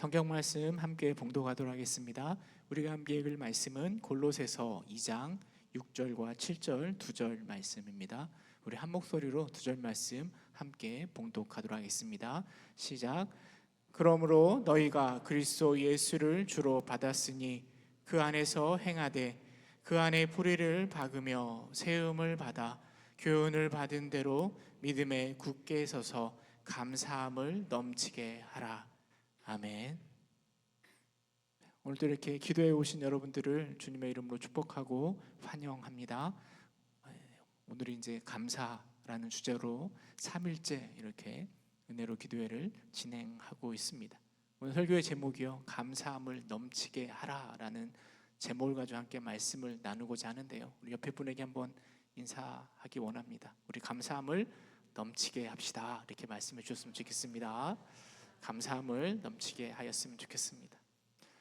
성경 말씀 함께 봉독하도록 하겠습니다. 우리가 함께 읽을 말씀은 골로새서 2장 6절과 7절 2절 말씀입니다. 우리 한 목소리로 2절 말씀 함께 봉독하도록 하겠습니다. 시작. 그러므로 너희가 그리스도 예수를 주로 받았으니 그 안에서 행하되 그 안에 뿌리를 박으며 세움을 받아 교훈을 받은 대로 믿음에 굳게 서서 감사함을 넘치게 하라. 아멘. 오늘도 이렇게 기도해 오신 여러분들을 주님의 이름으로 축복하고 환영합니다. 오늘은 이제 감사라는 주제로 3일째 이렇게 은혜로 기도회를 진행하고 있습니다. 오늘 설교의 제목이요, 감사함을 넘치게 하라라는 제목을 가지고 함께 말씀을 나누고자 하는데요, 우리 옆에 분에게 한번 인사하기 원합니다. 우리 감사함을 넘치게 합시다, 이렇게 말씀해 주셨으면 좋겠습니다. 감사함을 넘치게 하였으면 좋겠습니다.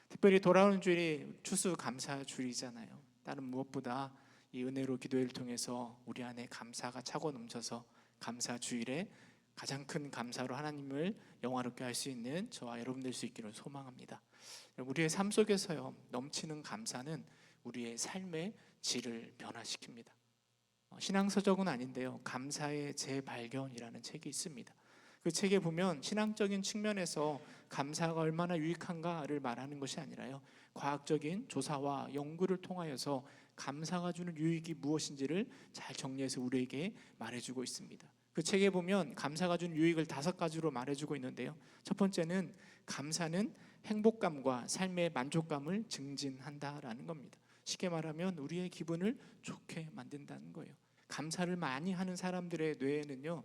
특별히 돌아오는 주일이 추수감사 주일이잖아요. 다른 무엇보다 이 은혜로 기도회를 통해서 우리 안에 감사가 차고 넘쳐서 감사 주일에 가장 큰 감사로 하나님을 영화롭게 할 수 있는 저와 여러분 될 수 있기를 소망합니다. 우리의 삶 속에서요, 넘치는 감사는 우리의 삶의 질을 변화시킵니다. 신앙서적은 아닌데요, 감사의 재발견이라는 책이 있습니다. 그 책에 보면 신앙적인 측면에서 감사가 얼마나 유익한가를 말하는 것이 아니라요, 과학적인 조사와 연구를 통하여서 감사가 주는 유익이 무엇인지를 잘 정리해서 우리에게 말해주고 있습니다. 그 책에 보면 감사가 주는 유익을 5가지로 말해주고 있는데요, 첫 번째는 감사는 행복감과 삶의 만족감을 증진한다라는 겁니다. 쉽게 말하면 우리의 기분을 좋게 만든다는 거예요. 감사를 많이 하는 사람들의 뇌에는요,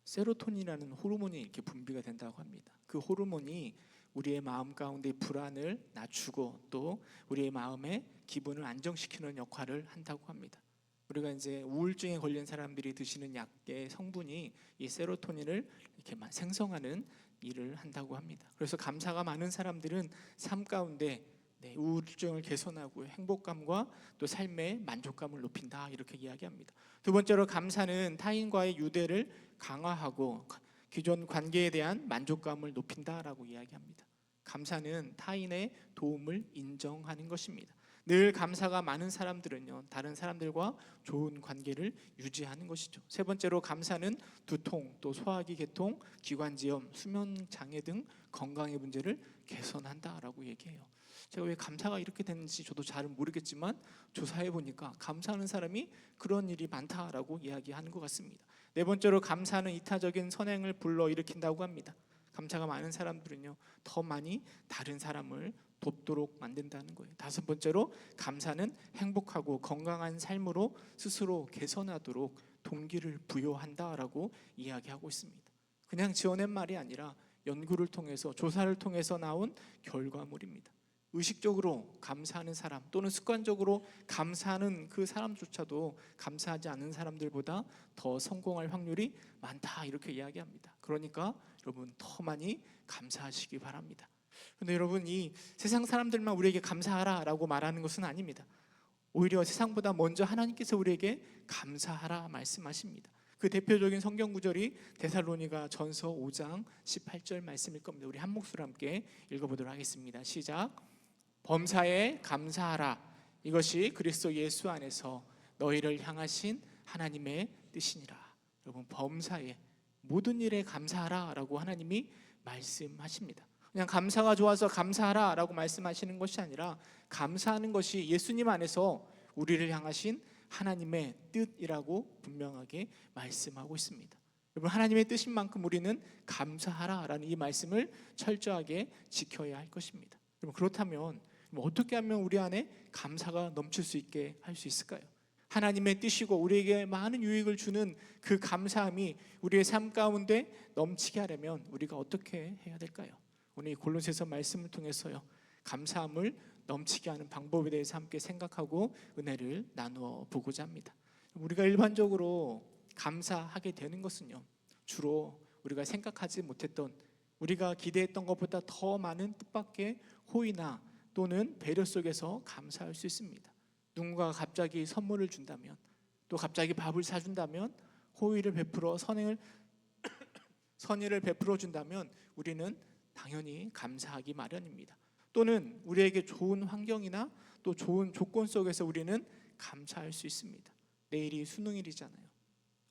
세로토닌이라는 호르몬이 이렇게 분비가 된다고 합니다. 그 호르몬이 우리의 마음 가운데 불안을 낮추고 또 우리의 마음의 기분을 안정시키는 역할을 한다고 합니다. 우리가 이제 우울증에 걸린 사람들이 드시는 약의 성분이 이 세로토닌을 이렇게 생성하는 일을 한다고 합니다. 그래서 감사가 많은 사람들은 삶 가운데 우울증을 개선하고 행복감과 또 삶의 만족감을 높인다, 이렇게 이야기합니다. 두 번째로 감사는 타인과의 유대를 강화하고 기존 관계에 대한 만족감을 높인다라고 이야기합니다. 감사는 타인의 도움을 인정하는 것입니다. 늘 감사가 많은 사람들은요, 다른 사람들과 좋은 관계를 유지하는 것이죠. 세 번째로 감사는 두통, 또 소화기 계통, 기관지염, 수면 장애 등 건강의 문제를 개선한다라고 얘기해요. 제가 왜 감사가 이렇게 되는지 저도 잘은 모르겠지만 조사해 보니까 감사하는 사람이 그런 일이 많다라고 이야기하는 것 같습니다. 네 번째로 감사는 이타적인 선행을 불러일으킨다고 합니다. 감사가 많은 사람들은요, 더 많이 다른 사람을 돕도록 만든다는 거예요. 다섯 번째로 감사는 행복하고 건강한 삶으로 스스로 개선하도록 동기를 부여한다라고 이야기하고 있습니다. 그냥 지어낸 말이 아니라 연구를 통해서, 조사를 통해서 나온 결과물입니다. 의식적으로 감사하는 사람 또는 습관적으로 감사하는 그 사람조차도 감사하지 않는 사람들보다 더 성공할 확률이 많다, 이렇게 이야기합니다. 그러니까 여러분 더 많이 감사하시기 바랍니다. 그런데 여러분, 이 세상 사람들만 우리에게 감사하라라고 말하는 것은 아닙니다. 오히려 세상보다 먼저 하나님께서 우리에게 감사하라 말씀하십니다. 그 대표적인 성경 구절이 데살로니가 전서 5장 18절 말씀일 겁니다. 우리 한 목소리로 함께 읽어보도록 하겠습니다. 시작. 범사에 감사하라. 이것이 그리스도 예수 안에서 너희를 향하신 하나님의 뜻이니라. 여러분, 범사에, 모든 일에 감사하라 라고 하나님이 말씀하십니다. 그냥 감사가 좋아서 감사하라 라고 말씀하시는 것이 아니라 감사하는 것이 예수님 안에서 우리를 향하신 하나님의 뜻이라고 분명하게 말씀하고 있습니다. 여러분, 하나님의 뜻인 만큼 우리는 감사하라 라는 이 말씀을 철저하게 지켜야 할 것입니다. 여러분, 그렇다면 어떻게 하면 우리 안에 감사가 넘칠 수 있게 할 수 있을까요? 하나님의 뜻이고 우리에게 많은 유익을 주는 그 감사함이 우리의 삶 가운데 넘치게 하려면 우리가 어떻게 해야 될까요? 오늘 이 골로새서 말씀을 통해서요, 감사함을 넘치게 하는 방법에 대해서 함께 생각하고 은혜를 나누어 보고자 합니다. 우리가 일반적으로 감사하게 되는 것은요, 주로 우리가 생각하지 못했던, 우리가 기대했던 것보다 더 많은 뜻밖의 호의나 또는 배려 속에서 감사할 수 있습니다. 누군가가 갑자기 선물을 준다면, 또 갑자기 밥을 사준다면 호의를 베풀어 선의를 베풀어 준다면 우리는 당연히 감사하기 마련입니다. 또는 우리에게 좋은 환경이나 또 좋은 조건 속에서 우리는 감사할 수 있습니다. 내일이 수능일이잖아요.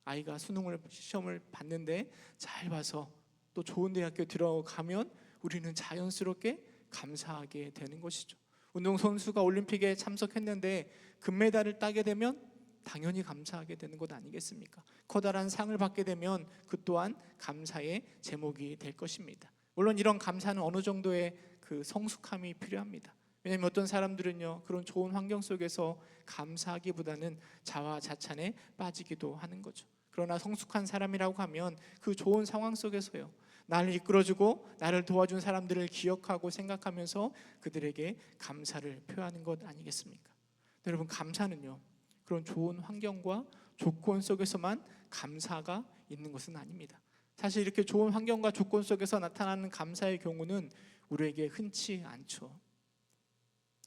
아이가 시험을 봤는데 잘 봐서 또 좋은 대학교 들어가면 우리는 자연스럽게 감사하게 되는 것이죠. 운동선수가 올림픽에 참석했는데 금메달을 따게 되면 당연히 감사하게 되는 것 아니겠습니까? 커다란 상을 받게 되면 그 또한 감사의 제목이 될 것입니다. 물론 이런 감사는 어느 정도의 그 성숙함이 필요합니다. 왜냐하면 어떤 사람들은요, 그런 좋은 환경 속에서 감사하기보다는 자화자찬에 빠지기도 하는 거죠. 그러나 성숙한 사람이라고 하면 그 좋은 상황 속에서요, 나를 이끌어주고 나를 도와준 사람들을 기억하고 생각하면서 그들에게 감사를 표하는 것 아니겠습니까? 여러분, 감사는요, 그런 좋은 환경과 조건 속에서만 감사가 있는 것은 아닙니다. 사실 이렇게 좋은 환경과 조건 속에서 나타나는 감사의 경우는 우리에게 흔치 않죠.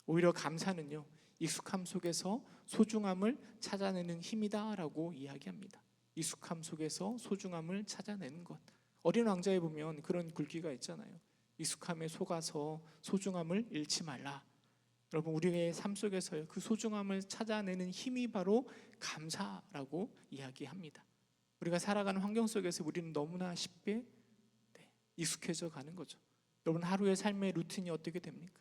오히려 감사는요, 익숙함 속에서 소중함을 찾아내는 힘이다라고 이야기합니다. 익숙함 속에서 소중함을 찾아내는 것. 어린 왕자에 보면 그런 글귀가 있잖아요. 익숙함에 속아서 소중함을 잃지 말라. 여러분, 우리의 삶 속에서요, 그 소중함을 찾아내는 힘이 바로 감사라고 이야기합니다. 우리가 살아가는 환경 속에서 우리는 너무나 쉽게 익숙해져 가는 거죠. 여러분, 하루의 삶의 루틴이 어떻게 됩니까?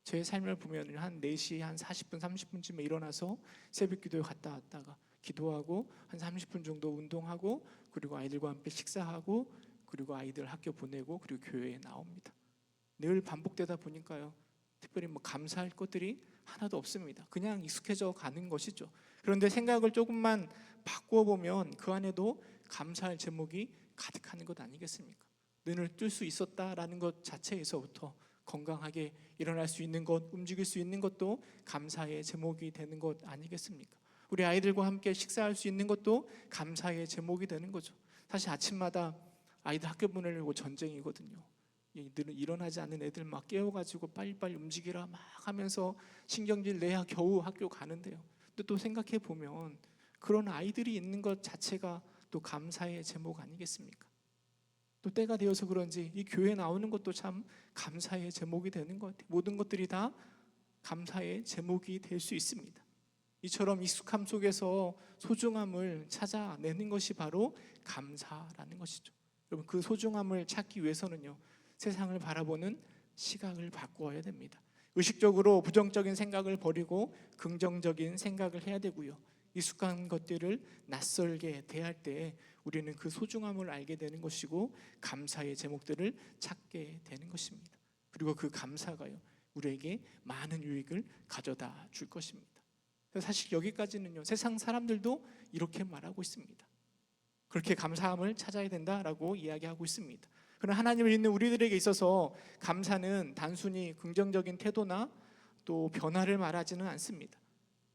제 삶을 보면 한 4시 한 40분 30분쯤에 일어나서 새벽 기도에 갔다 왔다가 기도하고 한 30분 정도 운동하고 그리고 아이들과 함께 식사하고 그리고 아이들 학교 보내고 그리고 교회에 나옵니다. 늘 반복되다 보니까요, 특별히 감사할 것들이 하나도 없습니다. 그냥 익숙해져 가는 것이죠. 그런데 생각을 조금만 바꾸어 보면 그 안에도 감사할 제목이 가득하는 것 아니겠습니까? 눈을 뜰 수 있었다라는 것 자체에서부터 건강하게 일어날 수 있는 것, 움직일 수 있는 것도 감사의 제목이 되는 것 아니겠습니까? 우리 아이들과 함께 식사할 수 있는 것도 감사의 제목이 되는 거죠. 사실 아침마다 아이들 학교 보내려고 전쟁이거든요. 일어나지 않는 애들 막 깨워가지고 빨리빨리 움직이라 막 하면서 신경질 내야 겨우 학교 가는데요. 근데 또 생각해 보면 그런 아이들이 있는 것 자체가 또 감사의 제목 아니겠습니까? 또 때가 되어서 그런지 이 교회에 나오는 것도 참 감사의 제목이 되는 것 같아요. 모든 것들이 다 감사의 제목이 될 수 있습니다. 이처럼 익숙함 속에서 소중함을 찾아내는 것이 바로 감사라는 것이죠. 여러분, 그 소중함을 찾기 위해서는요, 세상을 바라보는 시각을 바꾸어야 됩니다. 의식적으로 부정적인 생각을 버리고 긍정적인 생각을 해야 되고요. 익숙한 것들을 낯설게 대할 때 우리는 그 소중함을 알게 되는 것이고 감사의 제목들을 찾게 되는 것입니다. 그리고 그 감사가요, 우리에게 많은 유익을 가져다 줄 것입니다. 사실 여기까지는요, 세상 사람들도 이렇게 말하고 있습니다. 그렇게 감사함을 찾아야 된다라고 이야기하고 있습니다. 그러나 하나님을 믿는 우리들에게 있어서 감사는 단순히 긍정적인 태도나 또 변화를 말하지는 않습니다.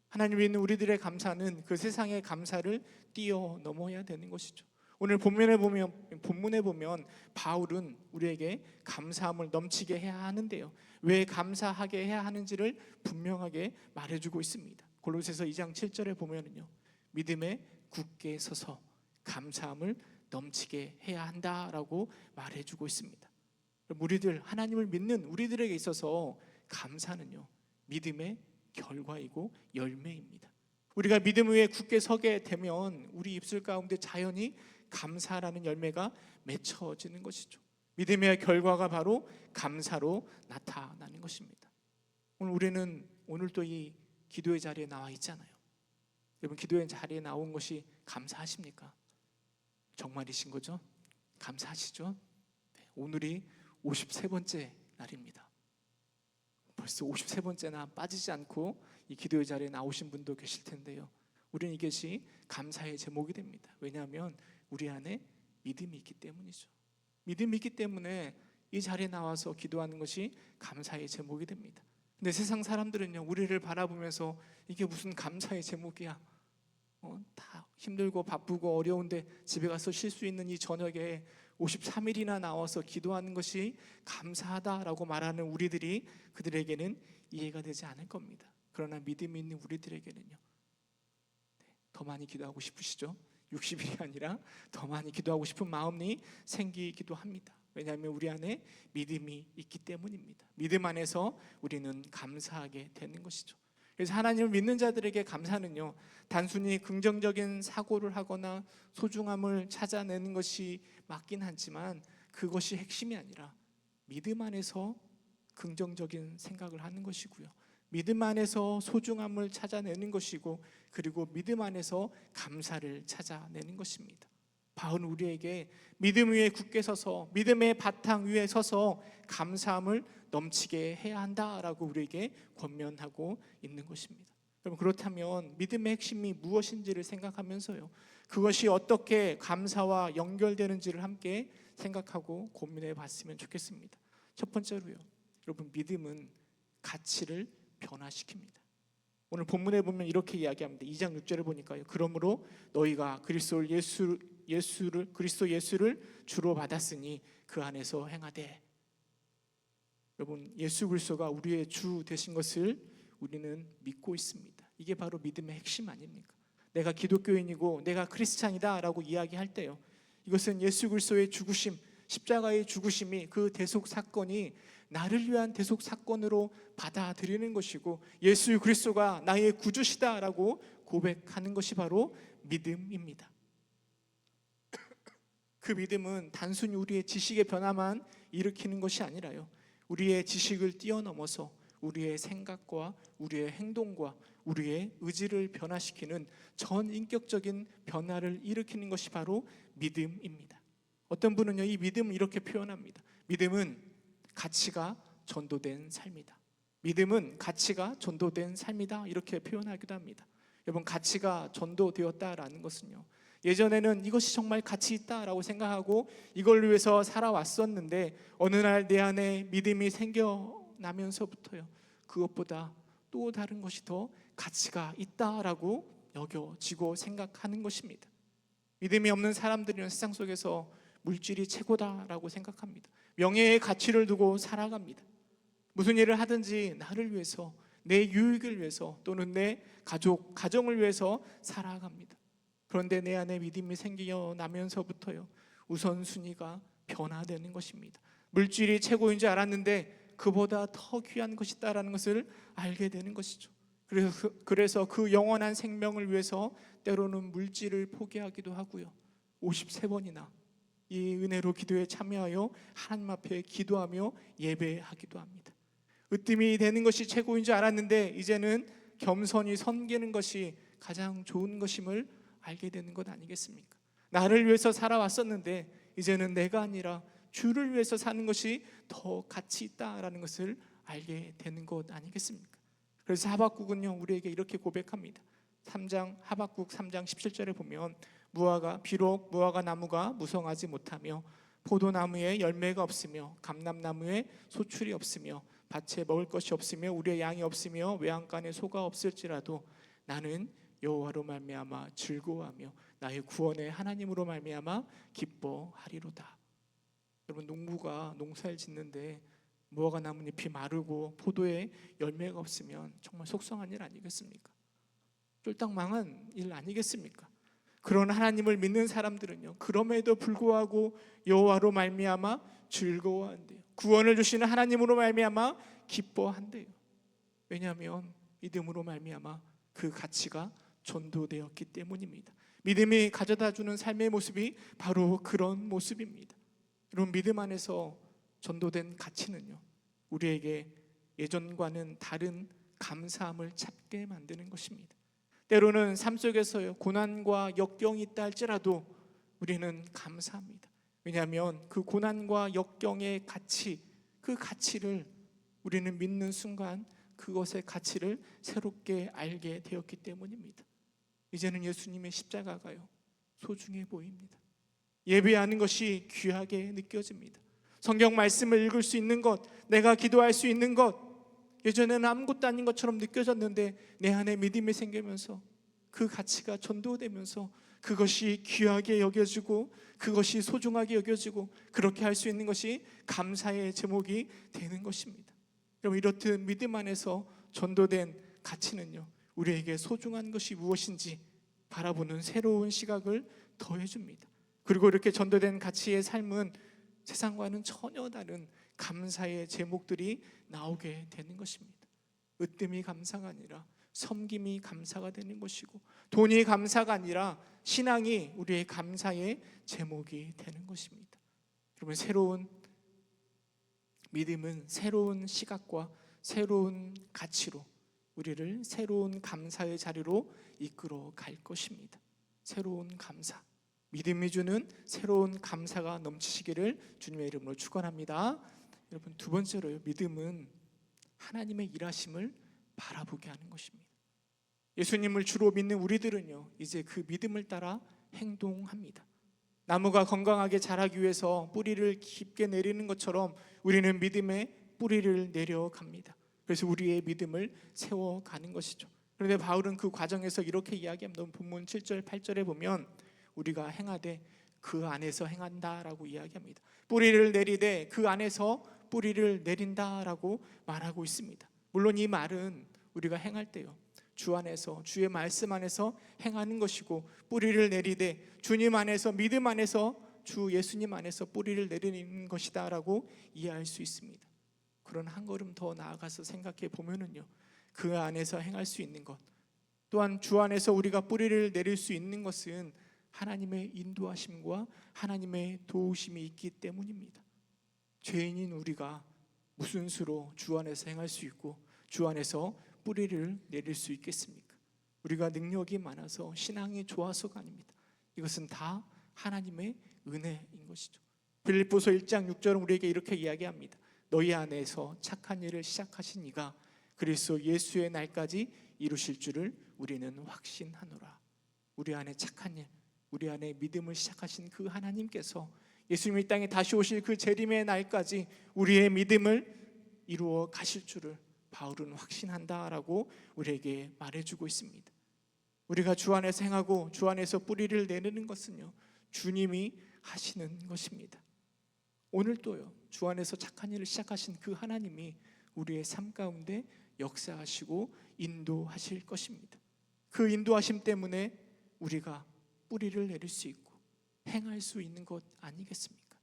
하나님을 믿는 우리들의 감사는 그 세상의 감사를 뛰어넘어야 되는 것이죠. 오늘 본문에 보면 바울은 우리에게 감사함을 넘치게 해야 하는데요, 왜 감사하게 해야 하는지를 분명하게 말해주고 있습니다. 골로새서 2장 7절에 보면은요, 믿음에 굳게 서서 감사함을 넘치게 해야 한다라고 말해주고 있습니다. 우리들, 하나님을 믿는 우리들에게 있어서 감사는요, 믿음의 결과이고 열매입니다. 우리가 믿음 위에 굳게 서게 되면 우리 입술 가운데 자연히 감사라는 열매가 맺혀지는 것이죠. 믿음의 결과가 바로 감사로 나타나는 것입니다. 오늘 우리는 오늘도 이 기도의 자리에 나와 있잖아요. 여러분, 기도의 자리에 나온 것이 감사하십니까? 정말이신 거죠? 감사하시죠? 네, 오늘이 53번째 날입니다. 벌써 53번째나 빠지지 않고 이 기도의 자리에 나오신 분도 계실 텐데요, 우리는 이것이 감사의 제목이 됩니다. 왜냐하면 우리 안에 믿음이 있기 때문이죠. 믿음이 있기 때문에 이 자리에 나와서 기도하는 것이 감사의 제목이 됩니다. 근데 세상 사람들은요, 우리를 바라보면서 이게 무슨 감사의 제목이야, 다 힘들고 바쁘고 어려운데 집에 가서 쉴 수 있는 이 저녁에 53일이나 나와서 기도하는 것이 감사하다라고 말하는 우리들이 그들에게는 이해가 되지 않을 겁니다. 그러나 믿음이 있는 우리들에게는요, 더 많이 기도하고 싶으시죠? 60일이 아니라 더 많이 기도하고 싶은 마음이 생기기도 합니다. 왜냐하면 우리 안에 믿음이 있기 때문입니다. 믿음 안에서 우리는 감사하게 되는 것이죠. 그래서 하나님을 믿는 자들에게 감사는요, 단순히 긍정적인 사고를 하거나 소중함을 찾아내는 것이 맞긴 하지만 그것이 핵심이 아니라 믿음 안에서 긍정적인 생각을 하는 것이고요, 믿음 안에서 소중함을 찾아내는 것이고, 그리고 믿음 안에서 감사를 찾아내는 것입니다. 바울은 우리에게 믿음 위에 굳게 서서, 믿음의 바탕 위에 서서 감사함을 넘치게 해야 한다라고 우리에게 권면하고 있는 것입니다. 여러분, 그렇다면 믿음의 핵심이 무엇인지를 생각하면서요, 그것이 어떻게 감사와 연결되는지를 함께 생각하고 고민해 봤으면 좋겠습니다. 첫 번째로요, 여러분, 믿음은 가치를 변화시킵니다. 오늘 본문에 보면 이렇게 이야기합니다. 2장 6절을 보니까요, 그러므로 너희가 그리스도 예수를 주로 받았으니 그 안에서 행하되. 여러분, 예수 그리스도가 우리의 주 되신 것을 우리는 믿고 있습니다. 이게 바로 믿음의 핵심 아닙니까? 내가 기독교인이고 내가 크리스찬이다 라고 이야기할 때요, 이것은 예수 그리스도의 죽으심, 십자가의 죽으심이, 그 대속 사건이 나를 위한 대속 사건으로 받아들이는 것이고, 예수 그리스도가 나의 구주시다라고 고백하는 것이 바로 믿음입니다. 그 믿음은 단순히 우리의 지식의 변화만 일으키는 것이 아니라요, 우리의 지식을 뛰어넘어서 우리의 생각과 우리의 행동과 우리의 의지를 변화시키는 전인격적인 변화를 일으키는 것이 바로 믿음입니다. 어떤 분은요, 이 믿음을 이렇게 표현합니다. 믿음은 가치가 전도된 삶이다. 믿음은 가치가 전도된 삶이다, 이렇게 표현하기도 합니다. 여러분, 가치가 전도되었다라는 것은요, 예전에는 이것이 정말 가치 있다라고 생각하고 이걸 위해서 살아왔었는데, 어느 날 내 안에 믿음이 생겨나면서부터요, 그것보다 또 다른 것이 더 가치가 있다라고 여겨지고 생각하는 것입니다. 믿음이 없는 사람들은 세상 속에서 물질이 최고다라고 생각합니다. 명예의 가치를 두고 살아갑니다. 무슨 일을 하든지 나를 위해서, 내 유익을 위해서, 또는 내 가정을 위해서 살아갑니다. 그런데 내 안에 믿음이 생겨나면서부터요, 우선순위가 변화되는 것입니다. 물질이 최고인 줄 알았는데 그보다 더 귀한 것이다라는 것을 알게 되는 것이죠. 그래서 그 영원한 생명을 위해서 때로는 물질을 포기하기도 하고요, 53번이나 이 은혜로 기도에 참여하여 하나님 앞에 기도하며 예배하기도 합니다. 으뜸이 되는 것이 최고인 줄 알았는데 이제는 겸손히 섬기는 것이 가장 좋은 것임을 알게 되는 것 아니겠습니까? 나를 위해서 살아왔었는데 이제는 내가 아니라 주를 위해서 사는 것이 더 가치 있다라는 것을 알게 되는 것 아니겠습니까? 그래서 하박국은요, 우리에게 이렇게 고백합니다. 하박국 3장 17절에 보면, 비록 무화과 나무가 무성하지 못하며 포도나무에 열매가 없으며 감람나무에 소출이 없으며 밭에 먹을 것이 없으며 우리의 양이 없으며 외양간에 소가 없을지라도 나는 여호와로 말미암아 즐거워하며 나의 구원의 하나님으로 말미암아 기뻐하리로다. 여러분, 농부가 농사를 짓는데 무화과 나뭇잎이 마르고 포도에 열매가 없으면 정말 속상한 일 아니겠습니까? 쫄딱 망한 일 아니겠습니까? 그런 하나님을 믿는 사람들은요, 그럼에도 불구하고 여호와로 말미암아 즐거워한대요. 구원을 주시는 하나님으로 말미암아 기뻐한대요. 왜냐하면 믿음으로 말미암아 그 가치가 전도되었기 때문입니다. 믿음이 가져다주는 삶의 모습이 바로 그런 모습입니다. 여러분, 믿음 안에서 전도된 가치는요, 우리에게 예전과는 다른 감사함을 찾게 만드는 것입니다. 때로는 삶 속에서요, 고난과 역경이 있다 할지라도 우리는 감사합니다. 왜냐하면 그 고난과 역경의 가치, 그 가치를 우리는 믿는 순간 그것의 가치를 새롭게 알게 되었기 때문입니다. 이제는 예수님의 십자가가요, 소중해 보입니다. 예배하는 것이 귀하게 느껴집니다. 성경 말씀을 읽을 수 있는 것, 내가 기도할 수 있는 것, 예전에는 아무것도 아닌 것처럼 느껴졌는데 내 안에 믿음이 생기면서 그 가치가 전도되면서 그것이 귀하게 여겨지고 그것이 소중하게 여겨지고, 그렇게 할 수 있는 것이 감사의 제목이 되는 것입니다. 여러분, 이렇듯 믿음 안에서 전도된 가치는요, 우리에게 소중한 것이 무엇인지 바라보는 새로운 시각을 더해줍니다. 그리고 이렇게 전도된 가치의 삶은 세상과는 전혀 다른 감사의 제목들이 나오게 되는 것입니다. 으뜸이 감사가 아니라 섬김이 감사가 되는 것이고, 돈이 감사가 아니라 신앙이 우리의 감사의 제목이 되는 것입니다. 여러분, 새로운 믿음은 새로운 시각과 새로운 가치로 우리를 새로운 감사의 자리로 이끌어 갈 것입니다. 새로운 감사, 믿음이 주는 새로운 감사가 넘치시기를 주님의 이름으로 축원합니다. 여러분, 두 번째로요, 믿음은 하나님의 일하심을 바라보게 하는 것입니다. 예수님을 주로 믿는 우리들은요, 이제 그 믿음을 따라 행동합니다. 나무가 건강하게 자라기 위해서 뿌리를 깊게 내리는 것처럼 우리는 믿음의 뿌리를 내려갑니다. 그래서 우리의 믿음을 세워가는 것이죠. 그런데 바울은 그 과정에서 이렇게 이야기합니다. 본문 7절 8절에 보면 우리가 행하되 그 안에서 행한다라고 이야기합니다. 뿌리를 내리되 그 안에서 뿌리를 내린다라고 말하고 있습니다. 물론 이 말은 우리가 행할 때요, 주 안에서, 주의 말씀 안에서 행하는 것이고, 뿌리를 내리되 주님 안에서, 믿음 안에서, 주 예수님 안에서 뿌리를 내리는 것이다 라고 이해할 수 있습니다. 그러나 한 걸음 더 나아가서 생각해 보면은요, 그 안에서 행할 수 있는 것, 또한 주 안에서 우리가 뿌리를 내릴 수 있는 것은 하나님의 인도하심과 하나님의 도우심이 있기 때문입니다. 죄인인 우리가 무슨 수로 주 안에서 행할 수 있고 주 안에서 뿌리를 내릴 수 있겠습니까? 우리가 능력이 많아서 신앙이 좋아서가 아닙니다. 이것은 다 하나님의 은혜인 것이죠. 빌립보서 1장 6절은 우리에게 이렇게 이야기합니다. 너희 안에서 착한 일을 시작하신 이가 그리스도 예수의 날까지 이루실 줄을 우리는 확신하노라. 우리 안에 착한 일, 우리 안에 믿음을 시작하신 그 하나님께서 예수님이 이 땅에 다시 오실 그 재림의 날까지 우리의 믿음을 이루어 가실 줄을 바울은 확신한다라고 우리에게 말해주고 있습니다. 우리가 주 안에서 행하고 주 안에서 뿌리를 내리는 것은요, 주님이 하시는 것입니다. 오늘도요, 주 안에서 착한 일을 시작하신 그 하나님이 우리의 삶 가운데 역사하시고 인도하실 것입니다. 그 인도하심 때문에 우리가 뿌리를 내릴 수 있고 행할 수 있는 것 아니겠습니까?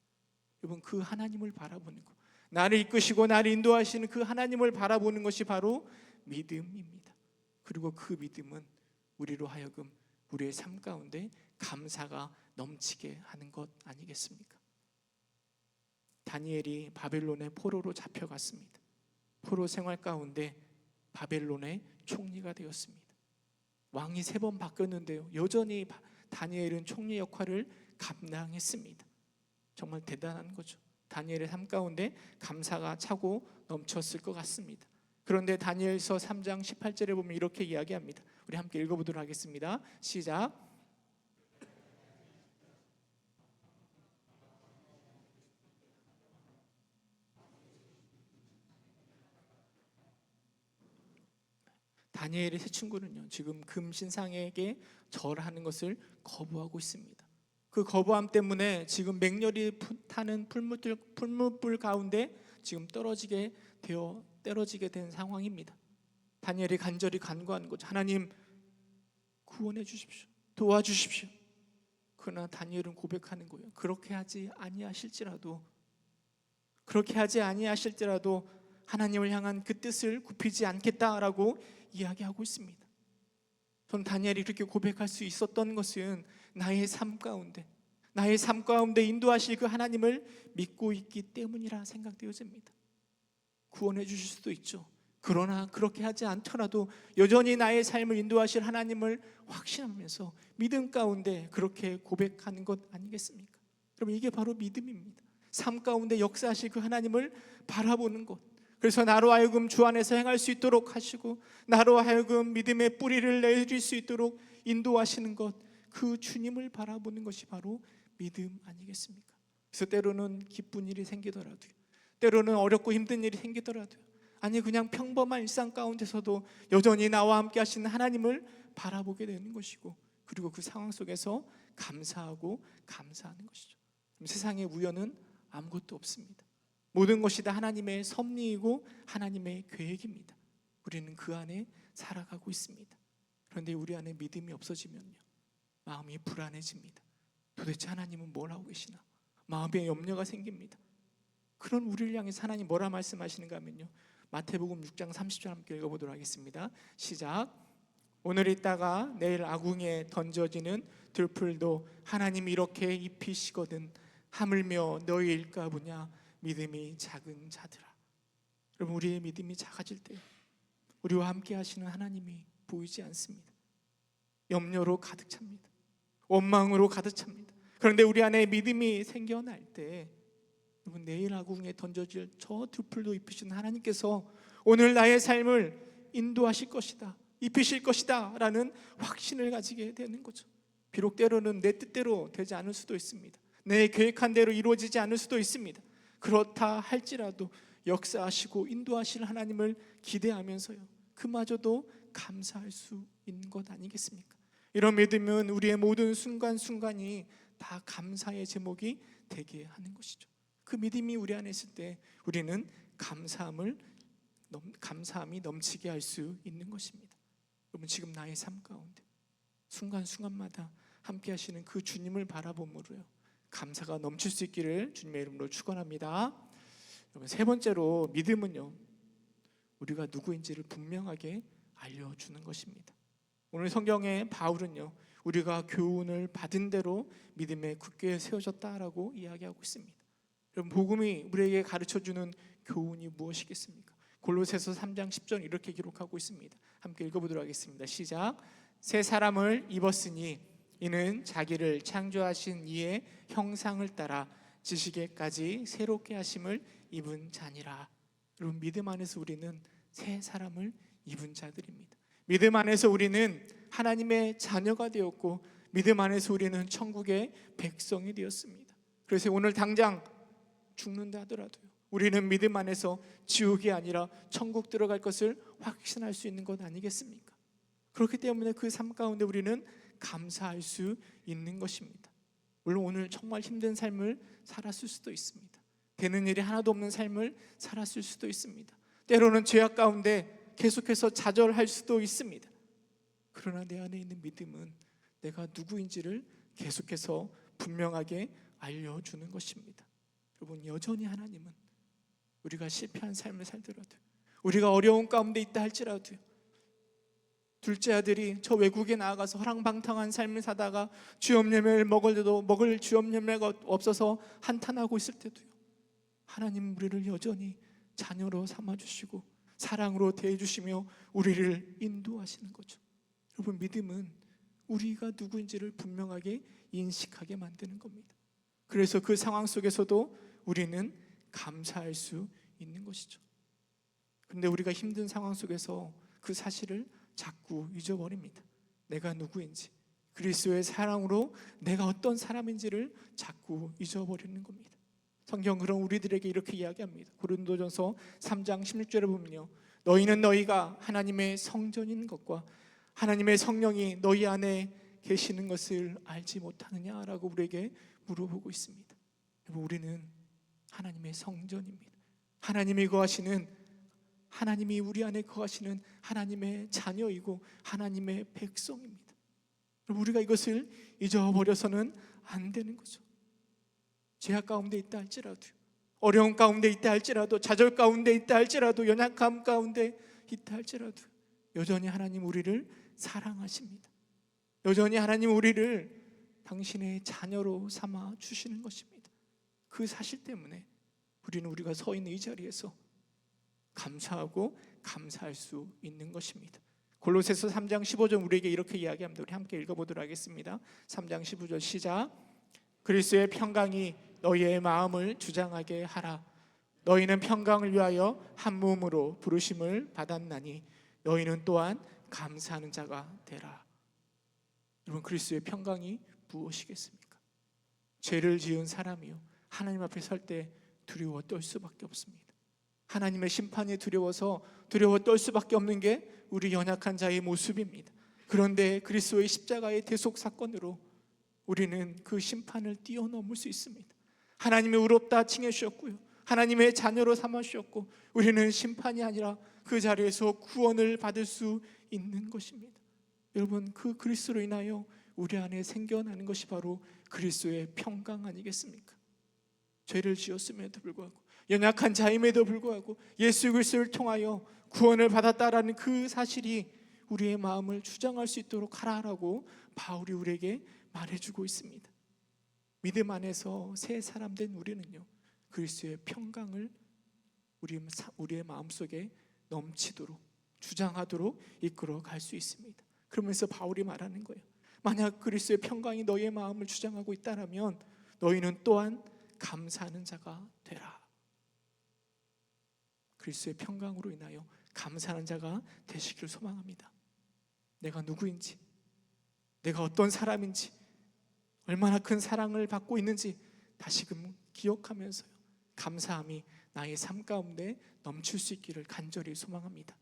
여러분, 그 하나님을 바라보는 것, 나를 이끄시고 나를 인도하시는 그 하나님을 바라보는 것이 바로 믿음입니다. 그리고 그 믿음은 우리로 하여금 우리의 삶 가운데 감사가 넘치게 하는 것 아니겠습니까? 다니엘이 바벨론의 포로로 잡혀갔습니다. 포로 생활 가운데 바벨론의 총리가 되었습니다. 왕이 3번 바뀌었는데요, 여전히 다니엘은 총리 역할을 감당했습니다. 정말 대단한 거죠. 다니엘의 삶 가운데 감사가 차고 넘쳤을 것 같습니다. 그런데 다니엘서 3장 18절에 보면 이렇게 이야기합니다. 우리 함께 읽어보도록 하겠습니다. 시작. 다니엘의 세 친구는요, 지금 금신상에게 절하는 것을 거부하고 있습니다. 그 거부함 때문에 지금 맹렬히 타는 풀무불 가운데 지금 떨어지게 된 상황입니다. 다니엘이 간절히 간구하는 거죠. 하나님, 구원해 주십시오. 도와주십시오. 그러나 다니엘은 고백하는 거예요. 그렇게 하지 아니하실지라도 하나님을 향한 그 뜻을 굽히지 않겠다라고 이야기하고 있습니다. 전 다니엘이 그렇게 고백할 수 있었던 것은 나의 삶 가운데 인도하실 그 하나님을 믿고 있기 때문이라 생각되어집니다. 구원해 주실 수도 있죠. 그러나 그렇게 하지 않더라도 여전히 나의 삶을 인도하실 하나님을 확신하면서 믿음 가운데 그렇게 고백하는 것 아니겠습니까? 여러분, 이게 바로 믿음입니다. 삶 가운데 역사하실 그 하나님을 바라보는 것, 그래서 나로 하여금 주 안에서 행할 수 있도록 하시고 나로 하여금 믿음의 뿌리를 내릴 수 있도록 인도하시는 것, 그 주님을 바라보는 것이 바로 믿음 아니겠습니까? 그래서 때로는 기쁜 일이 생기더라도요, 때로는 어렵고 힘든 일이 생기더라도요, 아니 그냥 평범한 일상 가운데서도 여전히 나와 함께 하시는 하나님을 바라보게 되는 것이고, 그리고 그 상황 속에서 감사하는 것이죠. 세상의 우연은 아무것도 없습니다. 모든 것이 다 하나님의 섭리이고 하나님의 계획입니다. 우리는 그 안에 살아가고 있습니다. 그런데 우리 안에 믿음이 없어지면요, 마음이 불안해집니다. 도대체 하나님은 뭘 하고 계시나? 마음에 염려가 생깁니다. 그런 우리를 향해서 하나님 뭐라 말씀하시는가 하면요, 마태복음 6장 30절 함께 읽어보도록 하겠습니다. 시작. 오늘 있다가 내일 아궁이에 던져지는 들풀도 하나님이 이렇게 입히시거든 하물며 너희일까 보냐 믿음이 작은 자들아. 여러분, 우리의 믿음이 작아질 때 우리와 함께 하시는 하나님이 보이지 않습니다. 염려로 가득 찹니다. 원망으로 가득 찹니다. 그런데 우리 안에 믿음이 생겨날 때 여러분, 내일 아궁이에 던져질 저 들풀도 입히신 하나님께서 오늘 나의 삶을 인도하실 것이다, 입히실 것이다 라는 확신을 가지게 되는 거죠. 비록 때로는 내 뜻대로 되지 않을 수도 있습니다. 내 계획한 대로 이루어지지 않을 수도 있습니다. 그렇다 할지라도 역사하시고 인도하실 하나님을 기대하면서요, 그마저도 감사할 수 있는 것 아니겠습니까? 이런 믿음은 우리의 모든 순간순간이 다 감사의 제목이 되게 하는 것이죠. 그 믿음이 우리 안에 있을 때 우리는 감사함이 넘치게 할 수 있는 것입니다. 여러분, 지금 나의 삶 가운데 순간순간마다 함께 하시는 그 주님을 바라봄으로요, 감사가 넘칠 수 있기를 주님의 이름으로 축원합니다. 여러분, 세 번째로 믿음은요, 우리가 누구인지를 분명하게 알려주는 것입니다. 오늘 성경에 바울은요, 우리가 교훈을 받은 대로 믿음에 굳게 세워졌다라고 이야기하고 있습니다. 여러분, 복음이 우리에게 가르쳐주는 교훈이 무엇이겠습니까? 골로새서 3장 10절 이렇게 기록하고 있습니다. 함께 읽어보도록 하겠습니다. 시작. 새 사람을 입었으니 이는 자기를 창조하신 이의 형상을 따라 지식에까지 새롭게 하심을 입은 자니라. 여러분, 믿음 안에서 우리는 새 사람을 입은 자들입니다. 믿음 안에서 우리는 하나님의 자녀가 되었고, 믿음 안에서 우리는 천국의 백성이 되었습니다. 그래서 오늘 당장 죽는다 하더라도요, 우리는 믿음 안에서 지옥이 아니라 천국 들어갈 것을 확신할 수 있는 것 아니겠습니까? 그렇기 때문에 그 삶 가운데 우리는 감사할 수 있는 것입니다. 물론 오늘 정말 힘든 삶을 살았을 수도 있습니다. 되는 일이 하나도 없는 삶을 살았을 수도 있습니다. 때로는 죄악 가운데 계속해서 좌절할 수도 있습니다. 그러나 내 안에 있는 믿음은 내가 누구인지를 계속해서 분명하게 알려주는 것입니다. 여러분, 여전히 하나님은 우리가 실패한 삶을 살더라도, 우리가 어려운 가운데 있다 할지라도요, 둘째 아들이 저 외국에 나아가서 허랑방탕한 삶을 사다가 쥐염례를 먹을 때도 먹을 쥐염례가 없어서 한탄하고 있을 때도요, 하나님은 우리를 여전히 자녀로 삼아주시고 사랑으로 대해주시며 우리를 인도하시는 거죠. 여러분, 믿음은 우리가 누구인지를 분명하게 인식하게 만드는 겁니다. 그래서 그 상황 속에서도 우리는 감사할 수 있는 것이죠. 그런데 우리가 힘든 상황 속에서 그 사실을 자꾸 잊어버립니다. 내가 누구인지, 그리스도의 사랑으로 내가 어떤 사람인지를 자꾸 잊어버리는 겁니다. 성경 그런 우리들에게 이렇게 이야기합니다. 고린도전서 3장 16절에 보면요, 너희는 너희가 하나님의 성전인 것과 하나님의 성령이 너희 안에 계시는 것을 알지 못하느냐라고 우리에게 물어보고 있습니다. 우리는 하나님의 성전입니다. 하나님이 거하시는, 하나님이 우리 안에 거하시는 하나님의 자녀이고 하나님의 백성입니다. 우리가 이것을 잊어버려서는 안 되는 거죠. 죄악 가운데 있다 할지라도, 어려움 가운데 있다 할지라도, 좌절 가운데 있다 할지라도, 연약함 가운데 있다 할지라도 여전히 하나님 우리를 사랑하십니다. 여전히 하나님 우리를 당신의 자녀로 삼아 주시는 것입니다. 그 사실 때문에 우리는 우리가 서 있는 이 자리에서 감사하고 감사할 수 있는 것입니다. 골로새서 3장 15절 우리에게 이렇게 이야기합니다. 우리 함께 읽어보도록 하겠습니다. 3장 15절 시작. 그리스도의 평강이 너희의 마음을 주장하게 하라. 너희는 평강을 위하여 한 몸으로 부르심을 받았나니 너희는 또한 감사하는 자가 되라. 여러분, 그리스도의 평강이 무엇이겠습니까? 죄를 지은 사람이요, 하나님 앞에 설 때 두려워 떨 수밖에 없습니다. 하나님의 심판이 두려워서 두려워 떨 수밖에 없는 게 우리 연약한 자의 모습입니다. 그런데 그리스도의 십자가의 대속 사건으로 우리는 그 심판을 뛰어넘을 수 있습니다. 하나님이 의롭다 칭해 주셨고요, 하나님의 자녀로 삼아 주셨고, 우리는 심판이 아니라 그 자리에서 구원을 받을 수 있는 것입니다. 여러분, 그 그리스도로 인하여 우리 안에 생겨나는 것이 바로 그리스도의 평강 아니겠습니까? 죄를 지었음에도 불구하고, 연약한 자임에도 불구하고 예수 그리스도를 통하여 구원을 받았다라는 그 사실이 우리의 마음을 주장할 수 있도록 하라라고 바울이 우리에게 말해주고 있습니다. 믿음 안에서 새 사람 된 우리는요, 그리스도의 평강을 우리의 마음속에 넘치도록, 주장하도록 이끌어 갈 수 있습니다. 그러면서 바울이 말하는 거예요. 만약 그리스도의 평강이 너희의 마음을 주장하고 있다면 너희는 또한 감사하는 자가 되라. 그리스도의 평강으로 인하여 감사하는 자가 되시기를 소망합니다. 내가 누구인지, 내가 어떤 사람인지, 얼마나 큰 사랑을 받고 있는지 다시금 기억하면서요, 감사함이 나의 삶 가운데 넘칠 수 있기를 간절히 소망합니다.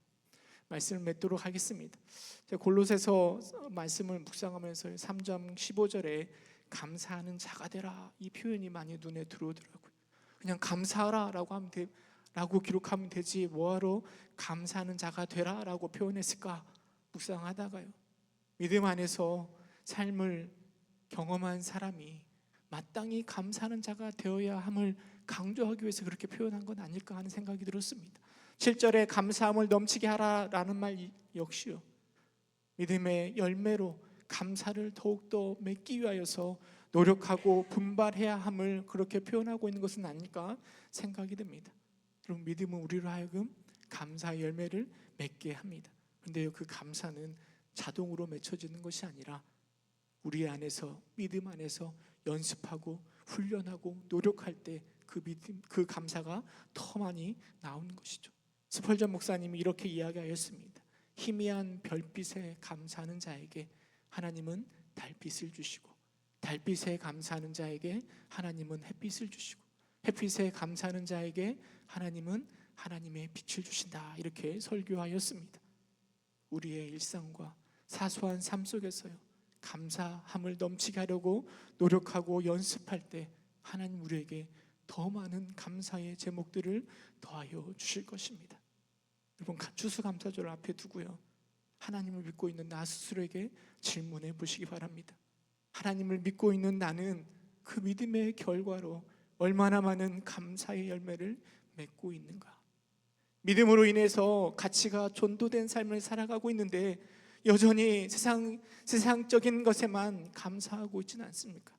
말씀을 맺도록 하겠습니다. 제가 골로새서 말씀을 묵상하면서 3장 15절에 감사하는 자가 되라, 이 표현이 많이 눈에 들어오더라고요. 그냥 감사하라 라고 기록하면 되지 뭐하러 감사하는 자가 되라 라고 표현했을까 묵상하다가요, 믿음 안에서 삶을 경험한 사람이 마땅히 감사하는 자가 되어야 함을 강조하기 위해서 그렇게 표현한 건 아닐까 하는 생각이 들었습니다. 7절에 감사함을 넘치게 하라라는 말 역시요, 믿음의 열매로 감사를 더욱더 맺기 위하여서 노력하고 분발해야 함을 그렇게 표현하고 있는 것은 아닐까 생각이 듭니다. 여러분, 믿음은 우리로 하여금 감사의 열매를 맺게 합니다. 그런데 그 감사는 자동으로 맺혀지는 것이 아니라 우리 안에서, 믿음 안에서 연습하고 훈련하고 노력할 때 그 믿음, 그 감사가 더 많이 나오는 것이죠. 스펄전 목사님이 이렇게 이야기하였습니다. 희미한 별빛에 감사하는 자에게 하나님은 달빛을 주시고, 달빛에 감사하는 자에게 하나님은 햇빛을 주시고, 햇빛에 감사하는 자에게 하나님은 하나님의 빛을 주신다, 이렇게 설교하였습니다. 우리의 일상과 사소한 삶 속에서요, 감사함을 넘치게 하려고 노력하고 연습할 때 하나님 우리에게 더 많은 감사의 제목들을 더하여 주실 것입니다. 여러분, 추수감사절을 앞에 두고요, 하나님을 믿고 있는 나 스스로에게 질문해 보시기 바랍니다. 하나님을 믿고 있는 나는 그 믿음의 결과로 얼마나 많은 감사의 열매를 맺고 있는가? 믿음으로 인해서 가치가 전도된 삶을 살아가고 있는데 여전히 세상적인 것에만 감사하고 있지는 않습니까?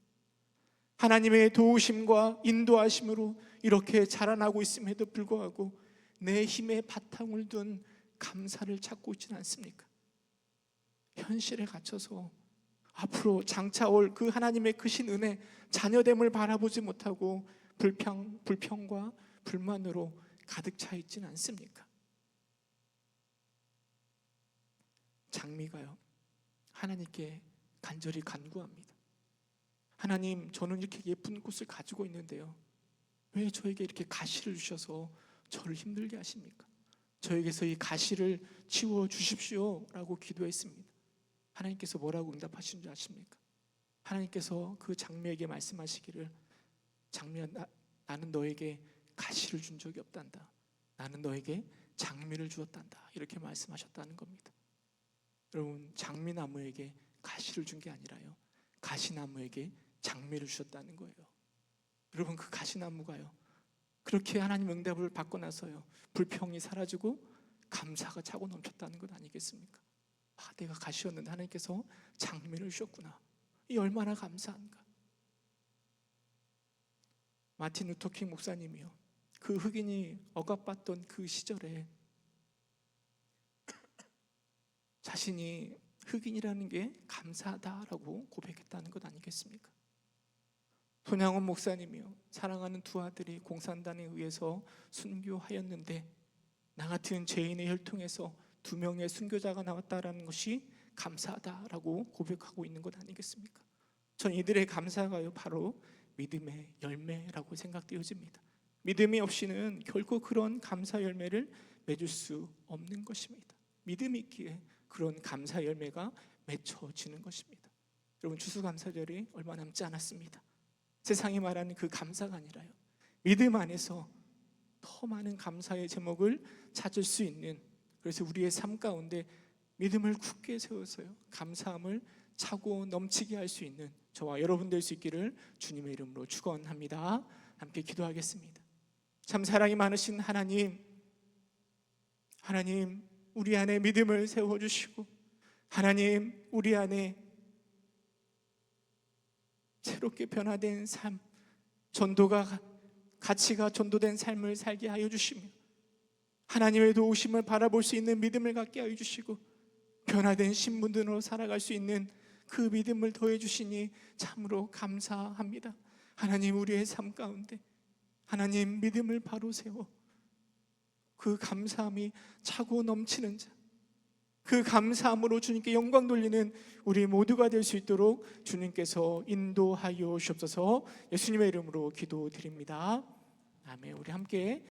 하나님의 도우심과 인도하심으로 이렇게 자라나고 있음에도 불구하고 내 힘에 바탕을 둔 감사를 찾고 있지는 않습니까? 현실에 갇혀서 앞으로 장차올 그 하나님의 크신 은혜, 자녀됨을 바라보지 못하고 불평과 불만으로 가득 차 있지는 않습니까? 장미가요, 하나님께 간절히 간구합니다. 하나님, 저는 이렇게 예쁜 꽃을 가지고 있는데요, 왜 저에게 이렇게 가시를 주셔서 저를 힘들게 하십니까? 저에게서 이 가시를 치워 주십시오 라고 기도했습니다. 하나님께서 뭐라고 응답하신 줄 아십니까? 하나님께서 그 장미에게 말씀하시기를, 장미야, 나는 너에게 가시를 준 적이 없단다. 나는 너에게 장미를 주었단다. 이렇게 말씀하셨다는 겁니다. 여러분, 장미나무에게 가시를 준 게 아니라요, 가시나무에게 장미를 주셨다는 거예요. 여러분, 그 가시나무가요, 그렇게 하나님 응답을 받고 나서요, 불평이 사라지고 감사가 차고 넘쳤다는 것 아니겠습니까? 내가 가시였는데 하나님께서 장미를 주셨구나, 이 얼마나 감사한가. 마틴 루터킹 목사님이요, 그 흑인이 억압받던 그 시절에 자신이 흑인이라는 게 감사하다라고 고백했다는 것 아니겠습니까? 손양원 목사님이요, 사랑하는 두 아들이 공산당에 의해서 순교하였는데 나 같은 죄인의 혈통에서 2명의 순교자가 나왔다라는 것이 감사하다라고 고백하고 있는 것 아니겠습니까? 전 이들의 감사가요, 바로 믿음의 열매라고 생각되어집니다. 믿음이 없이는 결코 그런 감사 열매를 맺을 수 없는 것입니다. 믿음이 있기에 그런 감사 열매가 맺혀지는 것입니다. 여러분, 추수감사절이 얼마 남지 않았습니다. 세상이 말하는 그 감사가 아니라요, 믿음 안에서 더 많은 감사의 제목을 찾을 수 있는, 그래서 우리의 삶 가운데 믿음을 굳게 세워서요, 감사함을 차고 넘치게 할 수 있는 저와 여러분 될 수 있기를 주님의 이름으로 축원합니다. 함께 기도하겠습니다. 참 사랑이 많으신 하나님, 우리 안에 믿음을 세워주시고, 하나님 우리 안에 새롭게 변화된 삶, 가치가 전도된 삶을 살게 하여 주시며, 하나님의 도우심을 바라볼 수 있는 믿음을 갖게 하여 주시고, 변화된 신분으로 살아갈 수 있는 그 믿음을 더해 주시니 참으로 감사합니다. 하나님, 우리의 삶 가운데 하나님 믿음을 바로 세워 그 감사함이 차고 넘치는 자, 그 감사함으로 주님께 영광 돌리는 우리 모두가 될 수 있도록 주님께서 인도하여 주옵소서. 예수님의 이름으로 기도드립니다. 아멘. 우리 함께